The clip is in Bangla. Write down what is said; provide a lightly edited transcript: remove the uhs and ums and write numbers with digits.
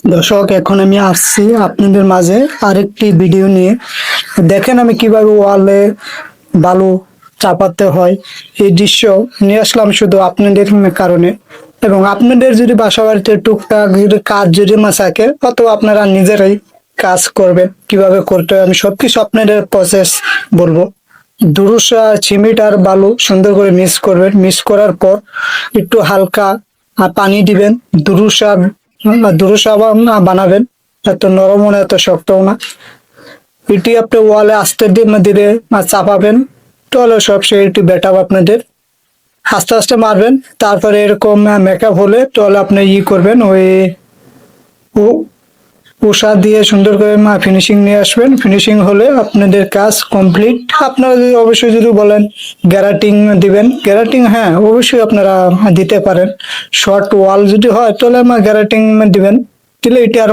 দর্শক, এখন আমি আসছি আপনাদের মাঝে আরেকটি ভিডিও নিয়ে। দেখেন আমি কিভাবে ওয়ালে বালু চাপাতে হয়, এই দৃশ্য নিয়ে আসলাম শুধু আপনাদের কারণে। এবং আপনাদের যদি বাসা বাড়িতে টুকটাক যদি কাজ যদি না থাকে, অথবা আপনারা নিজেরাই কাজ করবেন, কিভাবে করতে হয় আমি সবকিছু আপনাদের প্রসেস বলবো। দুরুসা সিমেন্ট আর বালু সুন্দর করে মিক্স করবেন। মিক্স করার পর একটু হালকা পানি দিবেন। দুরুসা দুরুসা বানাবেন, এত নরমও না এত শক্তও না। এটি আপনি ওয়ালে আস্তে ধীরে ধীরে চাপাবেন, তাহলে সব সে এটি বেটাব আপনাদের। আস্তে আস্তে মারবেন, তারপরে এরকম মেকআপ হলে তাহলে আপনি করবেন, ওই উষা দিয়ে সুন্দর করে ফিনিশিং নিয়ে আসবেন। ফিনিশিং হলে আপনাদের কাজ কমপ্লিট। আপনারা যদি অবশ্যই যদি বলেন গ্যারাটিং দিবেন, গ্যারাটিং হ্যাঁ অবশ্যই আপনারা দিতে পারেন। শর্ট ওয়াল যদি হয় তাহলে গ্যারাটিং দিবেন, দিলে এটি আর